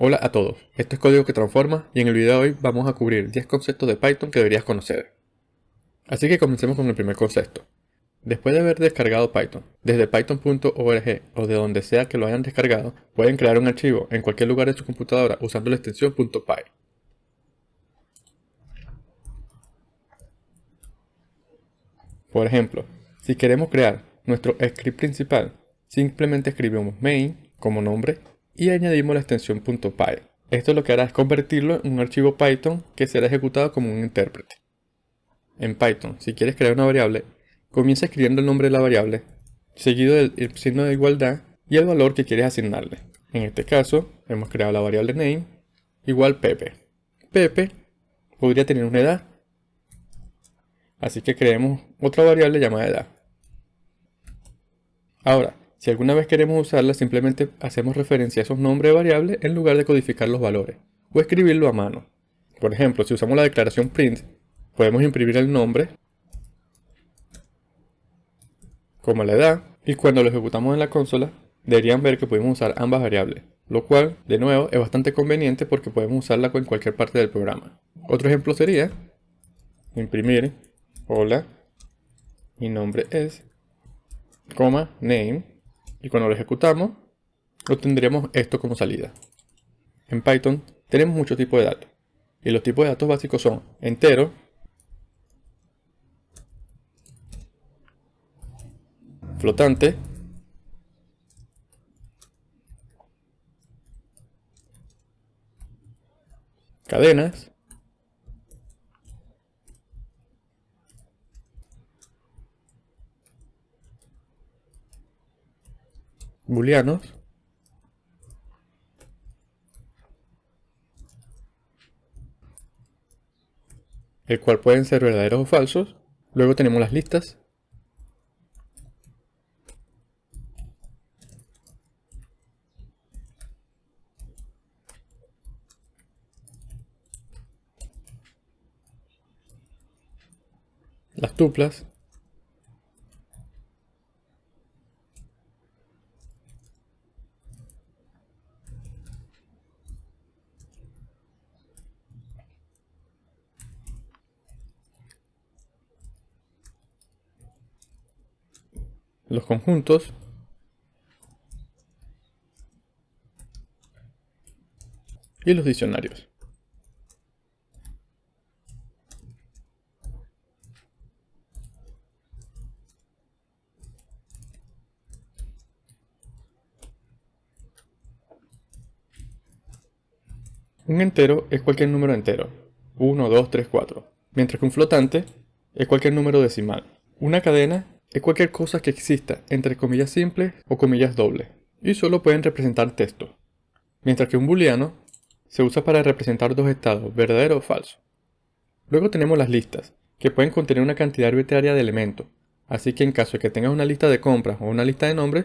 Hola a todos, esto es Código que Transforma y en el video de hoy vamos a cubrir 10 conceptos de Python que deberías conocer. Así que comencemos con el primer concepto. Después de haber descargado Python, desde python.org o de donde sea que lo hayan descargado, pueden crear un archivo en cualquier lugar de su computadora usando la extensión .py. Por ejemplo, si queremos crear nuestro script principal, simplemente escribimos main como nombre y añadimos la extensión .py. Esto lo que hará es convertirlo en un archivo Python que será ejecutado como un intérprete. En Python, si quieres crear una variable, comienza escribiendo el nombre de la variable, seguido del signo de igualdad y el valor que quieres asignarle. En este caso, hemos creado la variable name igual Pepe. Pepe podría tener una edad, así que creemos otra variable llamada edad. Ahora, si alguna vez queremos usarla, simplemente hacemos referencia a esos nombres de variables en lugar de codificar los valores, o escribirlo a mano. Por ejemplo, si usamos la declaración print, podemos imprimir el nombre como la edad, y cuando lo ejecutamos en la consola, deberían ver que podemos usar ambas variables, lo cual, de nuevo, es bastante conveniente porque podemos usarla en cualquier parte del programa. Otro ejemplo sería imprimir, hola, mi nombre es, name, y cuando lo ejecutamos, obtendríamos esto como salida. En Python tenemos muchos tipos de datos, y los tipos de datos básicos son entero, flotante, cadenas, booleanos, el cual pueden ser verdaderos o falsos. Luego tenemos las listas, las tuplas, los conjuntos y los diccionarios. Un entero es cualquier número entero, 1, 2, 3, 4, mientras que un flotante es cualquier número decimal. Una cadena es cualquier cosa que exista entre comillas simples o comillas dobles, y solo pueden representar texto, mientras que un booleano se usa para representar dos estados, verdadero o falso. Luego tenemos las listas, que pueden contener una cantidad arbitraria de elementos, así que en caso de que tengas una lista de compras o una lista de nombres,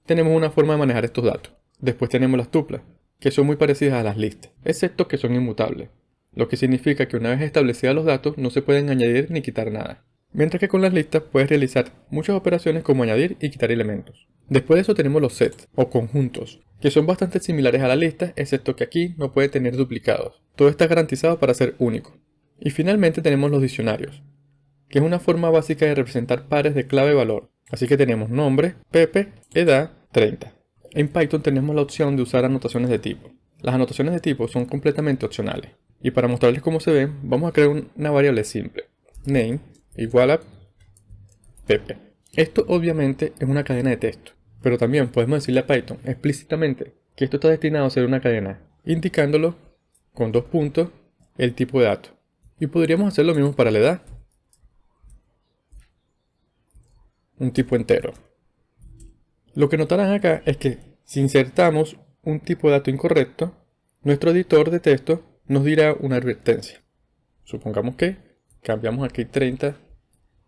tenemos una forma de manejar estos datos. Después tenemos las tuplas, que son muy parecidas a las listas, excepto que son inmutables, lo que significa que una vez establecidos los datos no se pueden añadir ni quitar nada. Mientras que con las listas puedes realizar muchas operaciones como añadir y quitar elementos. Después de eso tenemos los sets o conjuntos, que son bastante similares a la lista, excepto que aquí no puede tener duplicados. Todo está garantizado para ser único. Y finalmente tenemos los diccionarios, que es una forma básica de representar pares de clave-valor. Así que tenemos nombre, Pepe, edad, 30. En Python tenemos la opción de usar anotaciones de tipo. Las anotaciones de tipo son completamente opcionales. Y para mostrarles cómo se ven, vamos a crear una variable simple. Name igual a Pepe. Esto obviamente es una cadena de texto, pero también podemos decirle a Python explícitamente que esto está destinado a ser una cadena, indicándolo con dos puntos el tipo de dato. Y podríamos hacer lo mismo para la edad. Un tipo entero. Lo que notarán acá es que si insertamos un tipo de dato incorrecto, nuestro editor de texto nos dirá una advertencia. Supongamos que cambiamos aquí 30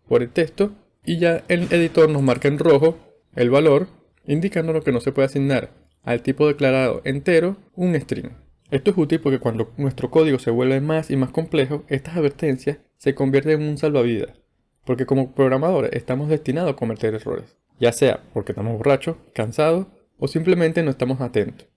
por el texto y ya el editor nos marca en rojo el valor, indicándonos que no se puede asignar al tipo declarado entero un string. Esto es útil porque cuando nuestro código se vuelve más y más complejo, estas advertencias se convierten en un salvavidas, porque como programadores estamos destinados a cometer errores, ya sea porque estamos borrachos, cansados o simplemente no estamos atentos.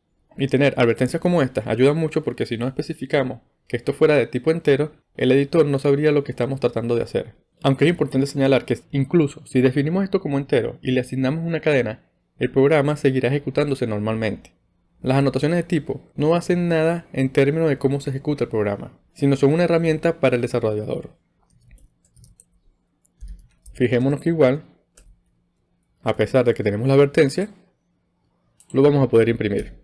Y tener advertencias como estas ayuda mucho porque si no especificamos que esto fuera de tipo entero, el editor no sabría lo que estamos tratando de hacer. Aunque es importante señalar que incluso si definimos esto como entero y le asignamos una cadena, el programa seguirá ejecutándose normalmente. Las anotaciones de tipo no hacen nada en términos de cómo se ejecuta el programa, sino son una herramienta para el desarrollador. Fijémonos que igual, a pesar de que tenemos la advertencia, lo vamos a poder imprimir.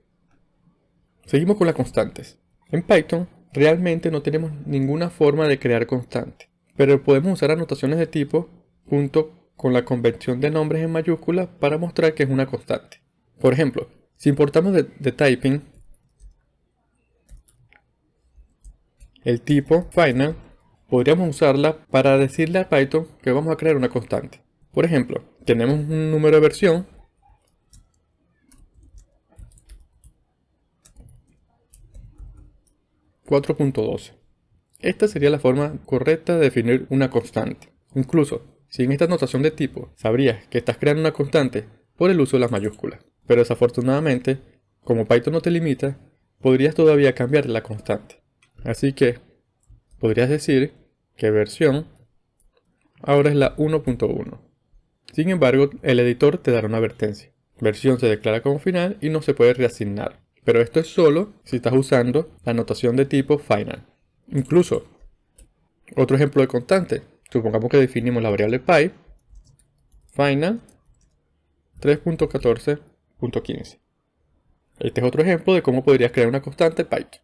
Seguimos con las constantes. En Python realmente no tenemos ninguna forma de crear constantes, pero podemos usar anotaciones de tipo junto con la convención de nombres en mayúsculas para mostrar que es una constante. Por ejemplo, si importamos de typing el tipo final, podríamos usarla para decirle a Python que vamos a crear una constante. Por ejemplo, tenemos un número de versión .4.12. Esta sería la forma correcta de definir una constante. Incluso, si en esta notación de tipo sabrías que estás creando una constante por el uso de las mayúsculas. Pero desafortunadamente, como Python no te limita, podrías todavía cambiar la constante. Así que, podrías decir que versión ahora es la 1.1. Sin embargo, el editor te dará una advertencia. Versión se declara como final y no se puede reasignar. Pero esto es solo si estás usando la notación de tipo final. Incluso, otro ejemplo de constante. Supongamos que definimos la variable py final 3.14.15. Este es otro ejemplo de cómo podrías crear una constante en Python.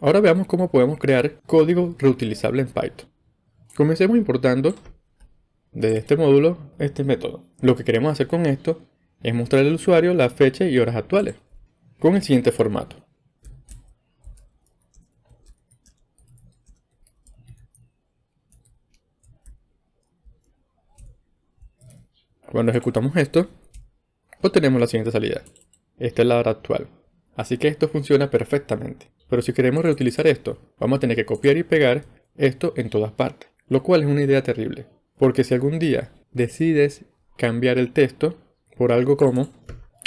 Ahora veamos cómo podemos crear código reutilizable en Python. Comencemos importando desde este módulo este método. Lo que queremos hacer con esto es mostrarle al usuario la fecha y horas actuales con el siguiente formato. Cuando ejecutamos esto, obtenemos la siguiente salida. Esta es la hora actual. Así que esto funciona perfectamente. Pero si queremos reutilizar esto, vamos a tener que copiar y pegar esto en todas partes. Lo cual es una idea terrible. Porque si algún día decides cambiar el texto por algo como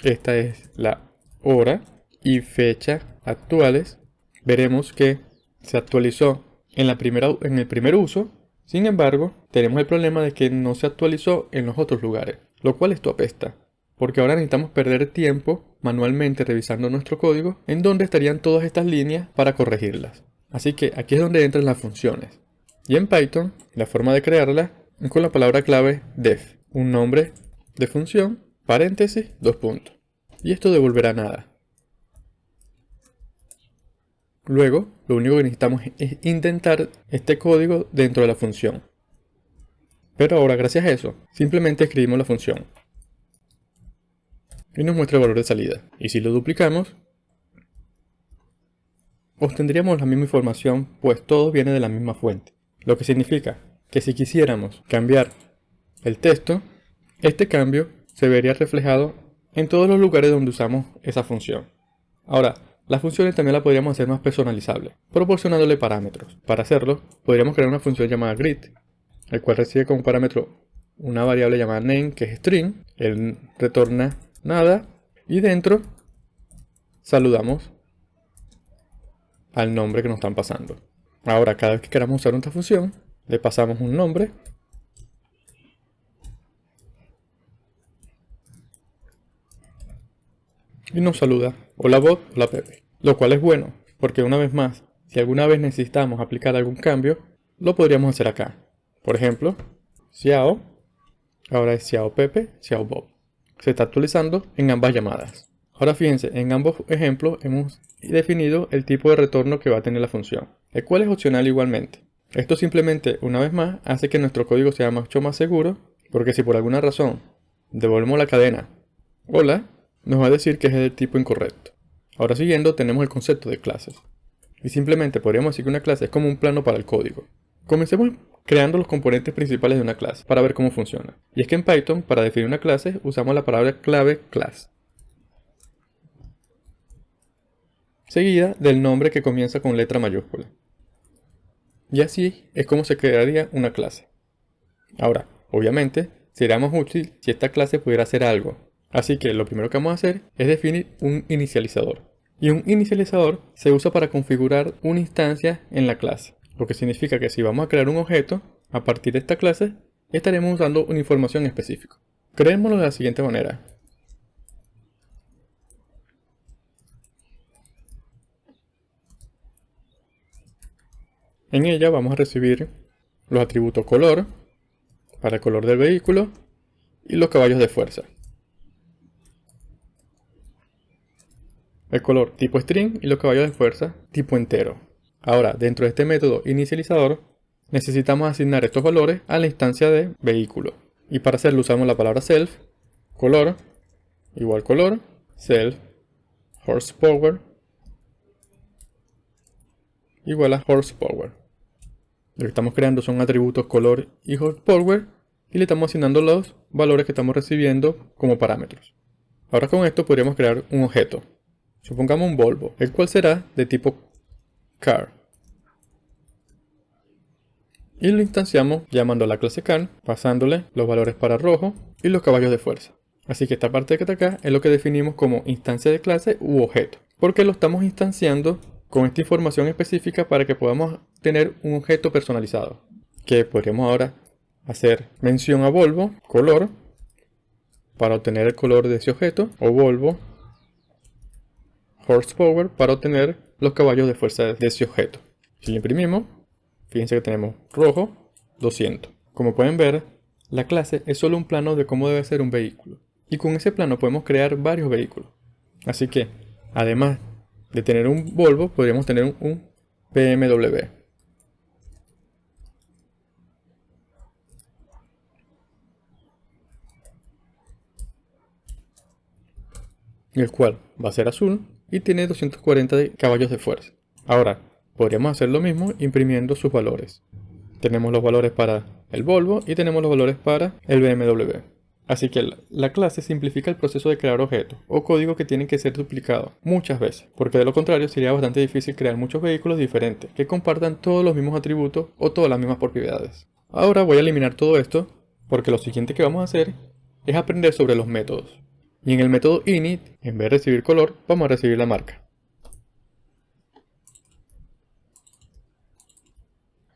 esta es la hora y fecha actuales, veremos que se actualizó en el primer uso. Sin embargo, tenemos el problema de que no se actualizó en los otros lugares, lo cual esto apesta, porque ahora necesitamos perder tiempo manualmente revisando nuestro código en donde estarían todas estas líneas para corregirlas. Así que aquí es donde entran las funciones. Y en Python, la forma de crearla es con la palabra clave def, un nombre de función, paréntesis, 2 puntos. Y esto devolverá nada. Luego, lo único que necesitamos es intentar este código dentro de la función. Pero ahora, gracias a eso, simplemente escribimos la función. Y nos muestra el valor de salida. Y si lo duplicamos, obtendríamos la misma información, pues todo viene de la misma fuente. Lo que significa que si quisiéramos cambiar el texto, este cambio se vería reflejado en todos los lugares donde usamos esa función. Ahora, las funciones también las podríamos hacer más personalizables, proporcionándole parámetros. Para hacerlo, podríamos crear una función llamada greet, el cual recibe como parámetro una variable llamada name, que es string, él retorna nada, y dentro saludamos al nombre que nos están pasando. Ahora, cada vez que queramos usar nuestra función, le pasamos un nombre y nos saluda hola Bob, hola Pepe. Lo cual es bueno, porque una vez más, si alguna vez necesitamos aplicar algún cambio, lo podríamos hacer acá. Por ejemplo, Xiao, ahora es Xiao Pepe, Xiao Bob. Se está actualizando en ambas llamadas. Ahora fíjense, en ambos ejemplos hemos definido el tipo de retorno que va a tener la función, el cual es opcional igualmente. Esto simplemente, una vez más, hace que nuestro código sea mucho más seguro, porque si por alguna razón devolvemos la cadena hola, nos va a decir que es del tipo incorrecto. Ahora siguiendo tenemos el concepto de clases. Y simplemente podríamos decir que una clase es como un plano para el código. Comencemos creando los componentes principales de una clase para ver cómo funciona. Y es que en Python, para definir una clase, usamos la palabra clave class, seguida del nombre que comienza con letra mayúscula. Y así es como se crearía una clase. Ahora, obviamente, sería más útil si esta clase pudiera hacer algo. Así que lo primero que vamos a hacer es definir un inicializador. Y un inicializador se usa para configurar una instancia en la clase, lo que significa que si vamos a crear un objeto a partir de esta clase, estaremos usando una información específica. Creémoslo de la siguiente manera. En ella vamos a recibir los atributos color, para el color del vehículo, y los caballos de fuerza. El color tipo string y los caballos de fuerza tipo entero. Ahora, dentro de este método inicializador, necesitamos asignar estos valores a la instancia de vehículo. Y para hacerlo usamos la palabra self, color, igual color, self, horsepower, igual a horsepower. Lo que estamos creando son atributos color y horsepower y le estamos asignando los valores que estamos recibiendo como parámetros. Ahora con esto podríamos crear un objeto. Supongamos un Volvo, el cual será de tipo car. Y lo instanciamos llamando a la clase car, pasándole los valores para rojo y los caballos de fuerza. Así que esta parte que está acá es lo que definimos como instancia de clase u objeto, porque lo estamos instanciando con esta información específica para que podamos tener un objeto personalizado. Que podríamos ahora hacer mención a Volvo, color, para obtener el color de ese objeto, o Volvo horsepower para obtener los caballos de fuerza de ese objeto. Si lo imprimimos, fíjense que tenemos rojo 200. Como pueden ver, la clase es solo un plano de cómo debe ser un vehículo. Y con ese plano podemos crear varios vehículos. Así que, además de tener un Volvo, podríamos tener un BMW. El cual va a ser azul y tiene 240 caballos de fuerza. Ahora, podríamos hacer lo mismo imprimiendo sus valores. Tenemos los valores para el Volvo y tenemos los valores para el BMW. Así que la clase simplifica el proceso de crear objetos o código que tienen que ser duplicados muchas veces, porque de lo contrario sería bastante difícil crear muchos vehículos diferentes que compartan todos los mismos atributos o todas las mismas propiedades. Ahora voy a eliminar todo esto porque lo siguiente que vamos a hacer es aprender sobre los métodos. Y en el método init, en vez de recibir color, vamos a recibir la marca.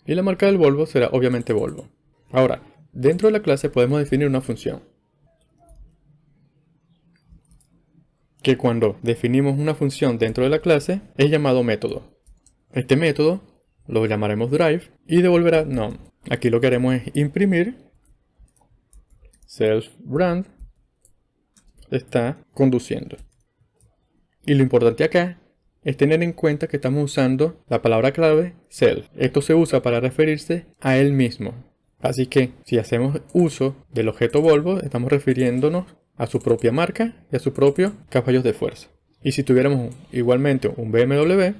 Y la marca del Volvo será obviamente Volvo. Ahora, dentro de la clase podemos definir una función. Que cuando definimos una función dentro de la clase, es llamado método. Este método lo llamaremos drive y devolverá none. Aquí lo que haremos es imprimir self brand está conduciendo. Y lo importante acá es tener en cuenta que estamos usando la palabra clave self. Esto se usa para referirse a él mismo. Así que si hacemos uso del objeto Volvo, estamos refiriéndonos a su propia marca y a sus propios caballos de fuerza. Y si tuviéramos igualmente un BMW,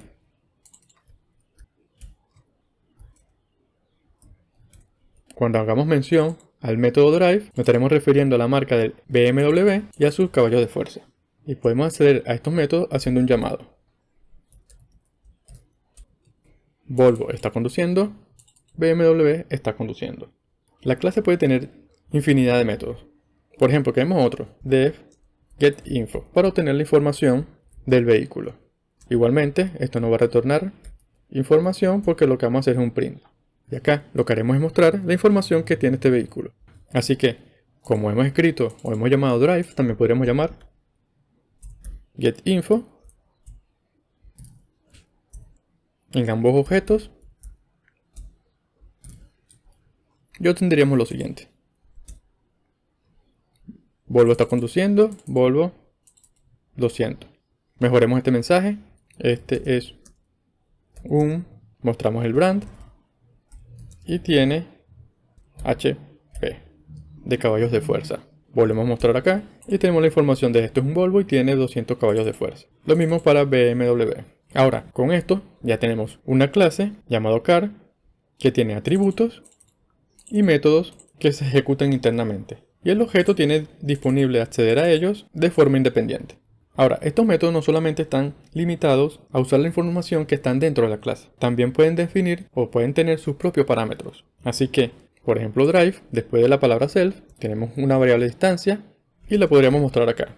cuando hagamos mención al método drive, nos estaremos refiriendo a la marca del BMW y a sus caballos de fuerza. Y podemos acceder a estos métodos haciendo un llamado. Volvo está conduciendo, BMW está conduciendo. La clase puede tener infinidad de métodos. Por ejemplo, queremos otro, def getInfo, para obtener la información del vehículo. Igualmente, esto no va a retornar información porque lo que vamos a hacer es un print. Y acá lo que haremos es mostrar la información que tiene este vehículo. Así que, como hemos escrito o hemos llamado drive, también podríamos llamar getInfo en ambos objetos. Y obtendríamos lo siguiente. Volvo está conduciendo, Volvo 200. Mejoremos este mensaje. Este es mostramos el brand y tiene HP de caballos de fuerza. Volvemos a mostrar acá y tenemos la información de esto es un Volvo y tiene 200 caballos de fuerza. Lo mismo para BMW. Ahora, con esto ya tenemos una clase llamado car que tiene atributos y métodos que se ejecutan internamente. Y el objeto tiene disponible acceder a ellos de forma independiente. Ahora, estos métodos no solamente están limitados a usar la información que están dentro de la clase, también pueden definir o pueden tener sus propios parámetros. Así que, por ejemplo, drive, después de la palabra self, tenemos una variable de instancia y la podríamos mostrar acá.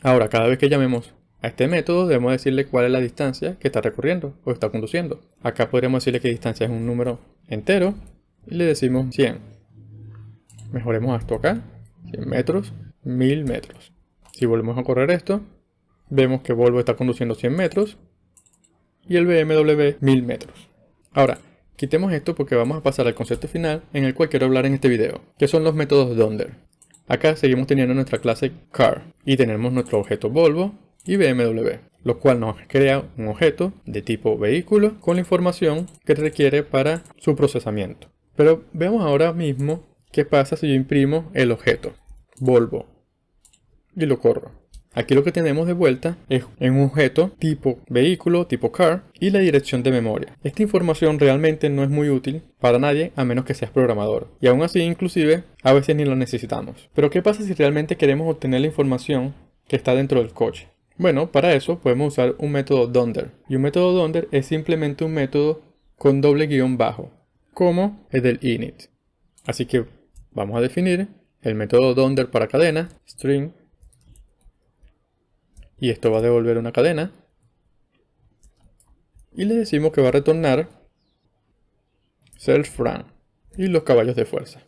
Ahora, cada vez que llamemos A este método debemos decirle cuál es la distancia que está recorriendo o está conduciendo. Acá podríamos decirle que distancia es un número entero y le decimos 100. Mejoremos esto acá, 100 metros, 1000 metros. Si volvemos a correr esto, vemos que Volvo está conduciendo 100 metros y el BMW 1000 metros. Ahora, quitemos esto porque vamos a pasar al concepto final en el cual quiero hablar en este video, que son los métodos Donder. Acá seguimos teniendo nuestra clase Car y tenemos nuestro objeto Volvo y BMW, lo cual nos crea un objeto de tipo vehículo con la información que requiere para su procesamiento. Pero veamos ahora mismo qué pasa si yo imprimo el objeto Volvo y lo corro. Aquí lo que tenemos de vuelta es un objeto tipo vehículo, tipo car y la dirección de memoria. Esta información realmente no es muy útil para nadie a menos que seas programador. Y aún así inclusive a veces ni lo necesitamos. Pero ¿qué pasa si realmente queremos obtener la información que está dentro del coche? Bueno, para eso podemos usar un método Donder. Y un método Donder es simplemente un método con doble guión bajo, como el del init. Así que vamos a definir el método Donder para cadena, string. Y esto va a devolver una cadena. Y le decimos que va a retornar self-run y los caballos de fuerza.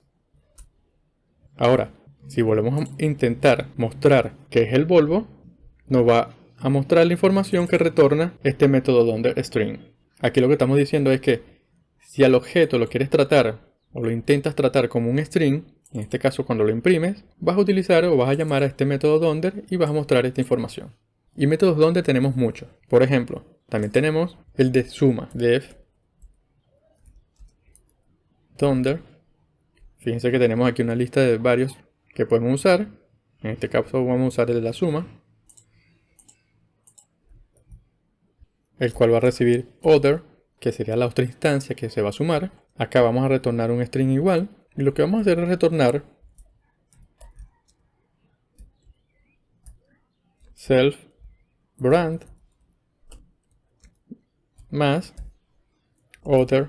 Ahora, si volvemos a intentar mostrar que es el Volvo, nos va a mostrar la información que retorna este método DonderString. Aquí lo que estamos diciendo es que si al objeto lo quieres tratar o lo intentas tratar como un string, en este caso cuando lo imprimes, vas a utilizar o vas a llamar a este método Donder y vas a mostrar esta información. Y métodos Donder tenemos muchos. Por ejemplo, también tenemos el de suma, def Donder. Fíjense que tenemos aquí una lista de varios que podemos usar. En este caso vamos a usar el de la suma, el cual va a recibir other, que sería la otra instancia que se va a sumar. Acá vamos a retornar un string igual. Y lo que vamos a hacer es retornar self brand más other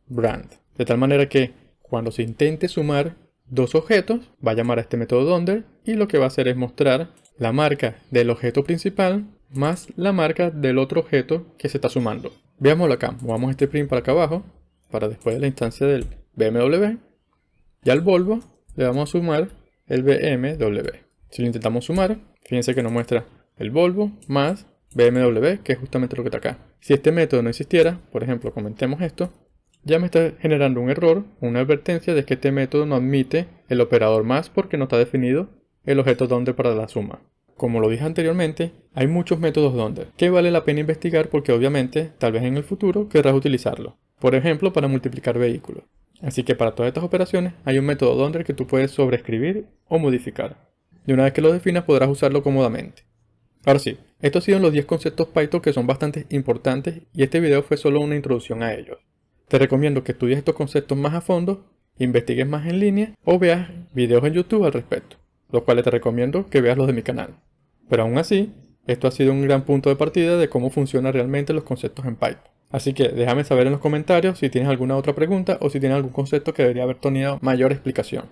brand. De tal manera que cuando se intente sumar dos objetos, va a llamar a este método Donder y lo que va a hacer es mostrar la marca del objeto principal más la marca del otro objeto que se está sumando. Veámoslo acá. Movamos este print para acá abajo para después de la instancia del BMW. Y al Volvo le vamos a sumar el BMW. Si lo intentamos sumar, fíjense que nos muestra el Volvo más BMW, que es justamente lo que está acá. Si este método no existiera, por ejemplo, comentemos esto, ya me está generando un error, una advertencia de que este método no admite el operador más porque no está definido el objeto Donder para la suma. Como lo dije anteriormente, hay muchos métodos Donder que vale la pena investigar porque obviamente, tal vez en el futuro, querrás utilizarlo. Por ejemplo, para multiplicar vehículos. Así que para todas estas operaciones hay un método Donder que tú puedes sobreescribir o modificar. Y una vez que lo definas podrás usarlo cómodamente. Ahora sí, estos han sido los 10 conceptos Python que son bastante importantes y este video fue solo una introducción a ellos. Te recomiendo que estudies estos conceptos más a fondo, investigues más en línea o veas videos en YouTube al respecto, los cuales te recomiendo que veas los de mi canal. Pero aún así, esto ha sido un gran punto de partida de cómo funcionan realmente los conceptos en Python. Así que déjame saber en los comentarios si tienes alguna otra pregunta o si tienes algún concepto que debería haber tenido mayor explicación.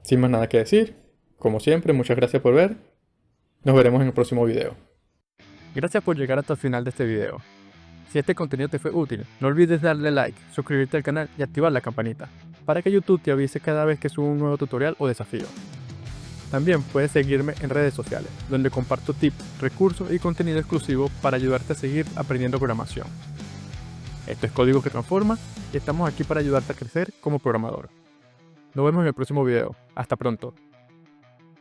Sin más nada que decir, como siempre, muchas gracias por ver. Nos veremos en el próximo video. Gracias por llegar hasta el final de este video. Si este contenido te fue útil, no olvides darle like, suscribirte al canal y activar la campanita, para que YouTube te avise cada vez que suba un nuevo tutorial o desafío. También puedes seguirme en redes sociales, donde comparto tips, recursos y contenido exclusivo para ayudarte a seguir aprendiendo programación. Esto es Código que Transforma y estamos aquí para ayudarte a crecer como programador. Nos vemos en el próximo video. Hasta pronto.